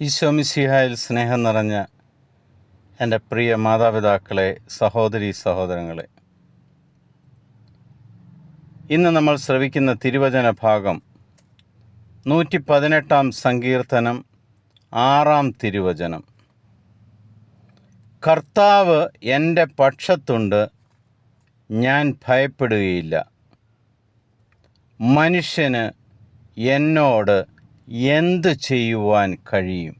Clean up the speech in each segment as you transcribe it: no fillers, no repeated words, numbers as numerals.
ഈശോ മിശിഹായിൽ സ്നേഹം നിറഞ്ഞ എൻ്റെ പ്രിയ മാതാപിതാക്കളെ, സഹോദരീ സഹോദരങ്ങളെ, ഇന്ന് നമ്മൾ ശ്രവിക്കുന്ന തിരുവചന ഭാഗം 118 സങ്കീർത്തനം 6 തിരുവചനം. കർത്താവ് എൻ്റെ പക്ഷത്തുണ്ട്, ഞാൻ ഭയപ്പെടുകയില്ല. മനുഷ്യന് എന്നോട് എന്ത് ചെയ്യുവാൻ കഴിയും?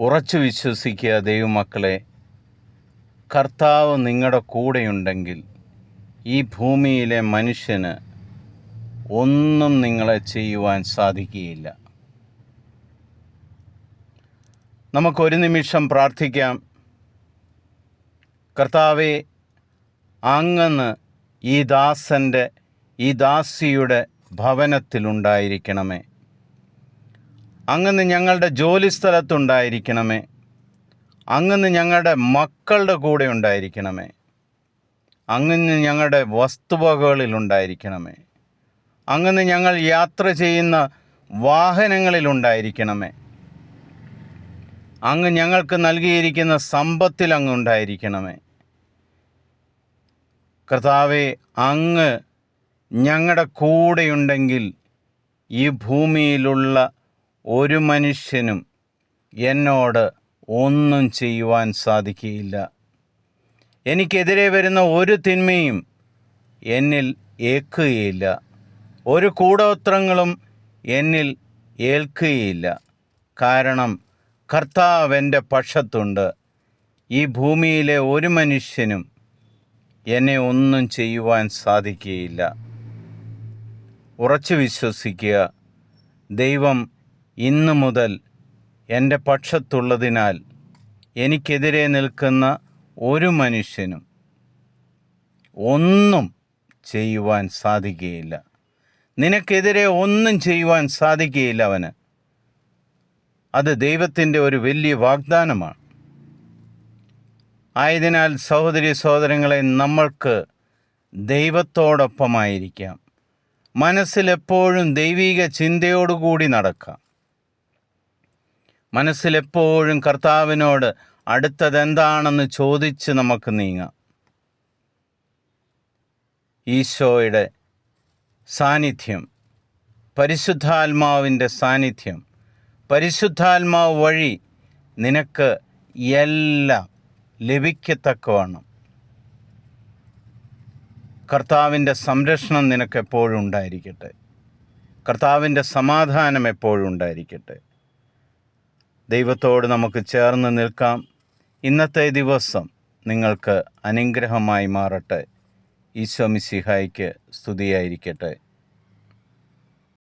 ഉറച്ചു വിശ്വസിക്കുക ദൈവമക്കളെ, കർത്താവ് നിങ്ങളുടെ കൂടെയുണ്ടെങ്കിൽ ഈ ഭൂമിയിലെ മനുഷ്യന് ഒന്നും നിങ്ങളെ ചെയ്യുവാൻ സാധിക്കുകയില്ല. നമുക്കൊരു നിമിഷം പ്രാർത്ഥിക്കാം. കർത്താവേ, അങ്ങ് ഈ ദാസൻ്റെ, ഈ ദാസിയുടെ ഭവനത്തിലുണ്ടായിരിക്കണമേ. അങ്ങ് ഞങ്ങളുടെ ജോലിസ്ഥലത്തുണ്ടായിരിക്കണമേ. അങ്ങ് ഞങ്ങളുടെ മക്കളുടെ കൂടെ ഉണ്ടായിരിക്കണമേ. അങ്ങ് ഞങ്ങളുടെ വസ്തുവകകളിലുണ്ടായിരിക്കണമേ. അങ്ങ് ഞങ്ങൾ യാത്ര ചെയ്യുന്ന വാഹനങ്ങളിലുണ്ടായിരിക്കണമേ. അങ്ങ് ഞങ്ങൾക്ക് നൽകിയിരിക്കുന്ന സമ്പത്തിൽ അങ്ങ് ഉണ്ടായിരിക്കണമേ. കർത്താവേ, അങ്ങ് ഞങ്ങളുടെ കൂടെയുണ്ടെങ്കിൽ ഈ ഭൂമിയിലുള്ള ഒരു മനുഷ്യനും എന്നോട് ഒന്നും ചെയ്യുവാൻ സാധിക്കുകയില്ല. എനിക്കെതിരെ വരുന്ന ഒരു തിന്മയും എന്നിൽ ഏൽക്കുകയില്ല. ഒരു കൂടോത്രങ്ങളും എന്നിൽ ഏൽക്കുകയില്ല. കാരണം കർത്താവ് എൻ്റെ പക്ഷത്തുണ്ട്. ഈ ഭൂമിയിലെ ഒരു മനുഷ്യനും എന്നെ ഒന്നും ചെയ്യുവാൻ സാധിക്കുകയില്ല. ഉറച്ചു വിശ്വസിക്കുക. ദൈവം ഇന്നു മുതൽ എൻ്റെ പക്ഷത്തുള്ളതിനാൽ എനിക്കെതിരെ നിൽക്കുന്ന ഒരു മനുഷ്യനും ഒന്നും ചെയ്യുവാൻ സാധിക്കുകയില്ല. നിനക്കെതിരെ ഒന്നും ചെയ്യുവാൻ സാധിക്കുകയില്ല അവന്. അത് ദൈവത്തിൻ്റെ ഒരു വലിയ വാഗ്ദാനമാണ്. ആയതിനാൽ സഹോദരി സഹോദരങ്ങളെ, നമ്മൾക്ക് ദൈവത്തോടൊപ്പമായിരിക്കാം. മനസ്സിലെപ്പോഴും ദൈവിക ചിന്തയോടുകൂടി നടക്കാം. മനസ്സിലെപ്പോഴും കർത്താവിനോട് അടുത്തതെന്താണെന്ന് ചോദിച്ച് നമുക്ക് നീങ്ങാം. ഈശോയുടെ സാന്നിധ്യം, പരിശുദ്ധാത്മാവിൻ്റെ സാന്നിധ്യം, പരിശുദ്ധാത്മാവ് വഴി നിനക്ക് എല്ലാം ലഭിക്കത്തക്കവണ്ണം കർത്താവിൻ്റെ സംരക്ഷണം നിനക്കെപ്പോഴും ഉണ്ടായിരിക്കട്ടെ. കർത്താവിൻ്റെ സമാധാനം എപ്പോഴും ഉണ്ടായിരിക്കട്ടെ. ദൈവത്തോട് നമുക്ക് ചേർന്ന് നിൽക്കാം. ഇന്നത്തെ ദിവസം നിങ്ങൾക്ക് അനുഗ്രഹമായി മാറട്ടെ. ഈശോ മിശിഹായ്ക്ക് സ്തുതിയായിരിക്കട്ടെ.